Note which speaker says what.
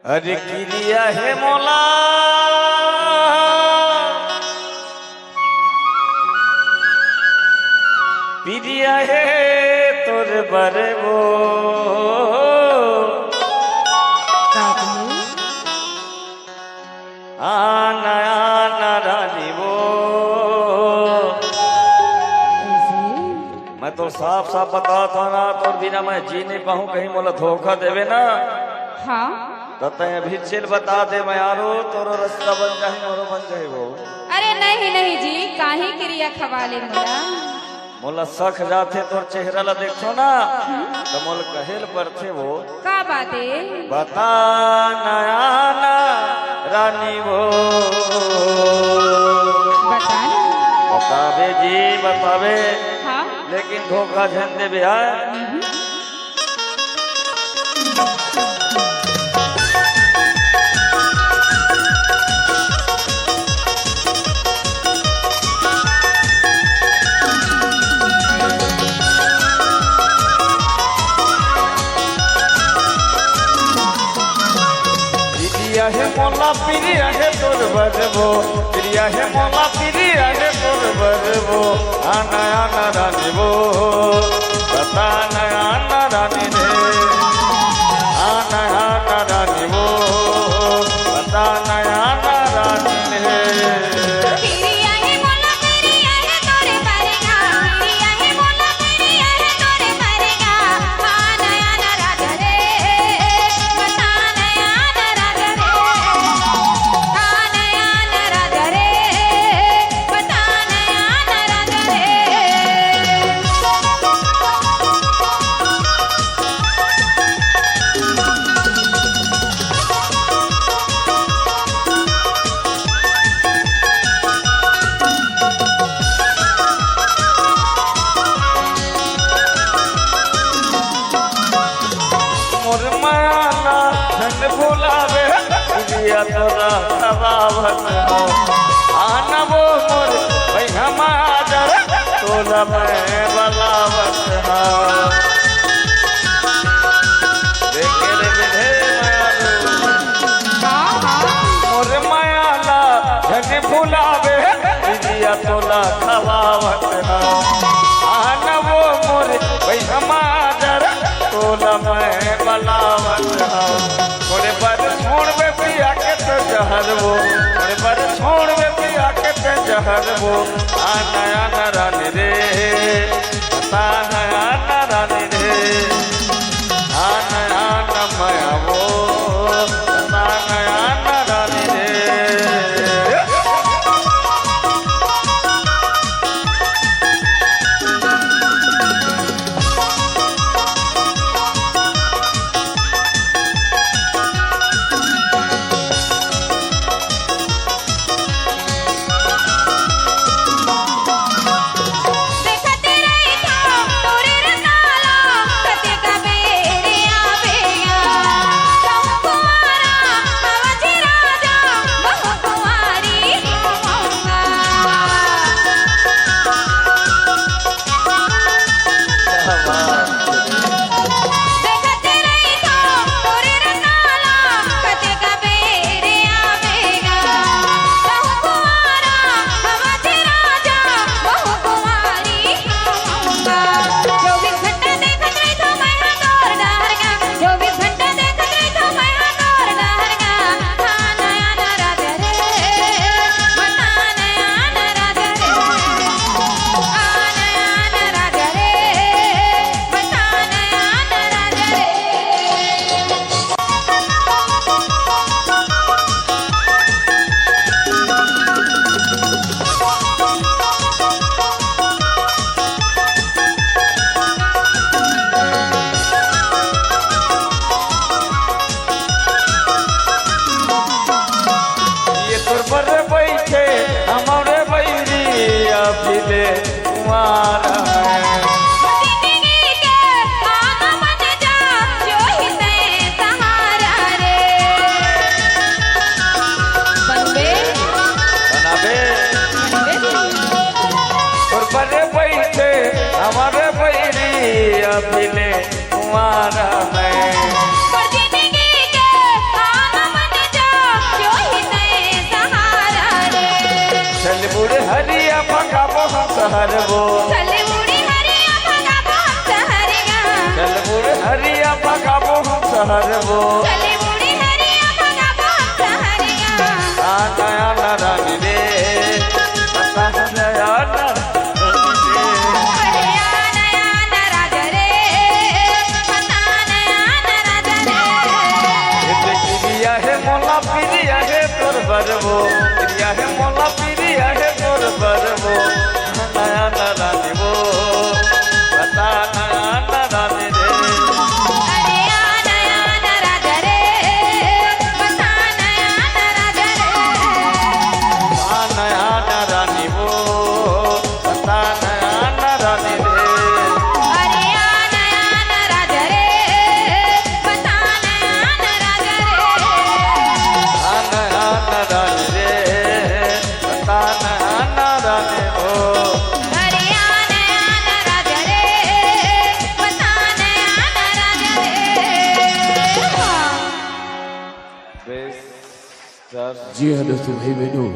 Speaker 1: अरे किरिया है मोला पिरिया है तोर बरबो आना आना रानी वो मैं तो साफ साफ बता था ना तो बिना मैं जी नहीं पाऊँ कहीं मोला धोखा देवे ना।
Speaker 2: हाँ
Speaker 1: तो तय अभी चिल बता दे मैं आरो तोरो रास्ता बन जाए मोरो बन जाए वो।
Speaker 2: अरे नहीं नहीं जी काहे क्रिया खवाले मोला
Speaker 1: मोला सख जाते तोर चेहरा ला देखो ना तो मोल कहेल पर थे वो
Speaker 2: का बाते
Speaker 1: बता नया ना रानी वो
Speaker 2: बता ना
Speaker 1: बतावे जी बतावे
Speaker 2: हाँ
Speaker 1: लेकिन धोखा झन दे बिहार है मोला पिरिया है तोर बरबो पिरिया है मोला पिरिया है तोर बरबो आना आना रानी वो बता नया आना रानी रे आना आना रानी वो बता नया आना रानी रे
Speaker 2: क्रिया है मोला क्रिया है तोरे बरेगा क्रिया है मोला क्रिया है तोरे बरेगा आना आना राजा रे बता नया आना राजा रे आना आना राजा रे बता नया आना राजा रे
Speaker 1: मोर माला धन भुलावे पिरिया तोरा सवावत हो आना वो मोर भैया माजर तोरा मैं बलावत हा देखे रे बिधे मारू मोर मायाला धन भुलावे पिरिया तोरा सवावत हा आना वो मोर भैया माजर तोला मैं बलावत हूँ थोड़े पर छोड़ में पिया के तो जहर वो थोड़े पर छोड़ में पिया के तो जहर वो आना आना रानी रे बता नया आना रानी रे आना आना माया वो बता नया आना रानी रे।
Speaker 2: देखते रही था तोरे रसाला कते का बेरे आवेगा कहूँ कुंवारा अवधि राजा बहु कुंवारी कहूँगा देखते रही था तोरे रसाला कते का बेरे आवेगा कहूँ कुंवारा अवधि राजा बहु कुंवारी कहूँगा 24 घंटा देखत रही तो मैं हाँ तोर डहरगा 24 घंटा देखत रही तो मैं हाँ तोर डहरगा हाँ नया ना राजा रे बता नया ना राजा रे हाँ नया ना राजा रे बता नया ना राजा रे
Speaker 1: ये तोर पर बैठे हमारे बैरी अभिले कुमार
Speaker 2: जिंदगी के आग बन जा जो ही से सहारा रे बनबे
Speaker 1: बनाबे तोर पर बैठे हमारे बैरी अभिले कुमार में
Speaker 2: पर जिंदगी के आग
Speaker 1: सहर वो
Speaker 2: चले मुड़ी हरिया भगाबो हम सहरिया
Speaker 1: नया नारानी रे बता नया नारानी रे
Speaker 2: अरे नया नाराज रे बता नया नाराज रे
Speaker 1: पिरिया है मोला पिरिया है तोर बरबो पिरिया है मोला पिरिया है तोर बरबो नया नारानी वो बता नया नारानी रे
Speaker 2: अरे नया नाराज रे बता नया नाराज रे
Speaker 1: नया नारानी वो बता नया नारानी रे
Speaker 2: अरे नया नाराज रे बता नया नाराज रे
Speaker 1: नया नारानी रे बता नया नारानी वो
Speaker 2: अरे नया नाराज रे बता नया नाराज रे
Speaker 1: बेस दस
Speaker 3: जी हाँ दोस्तों भाई बहनों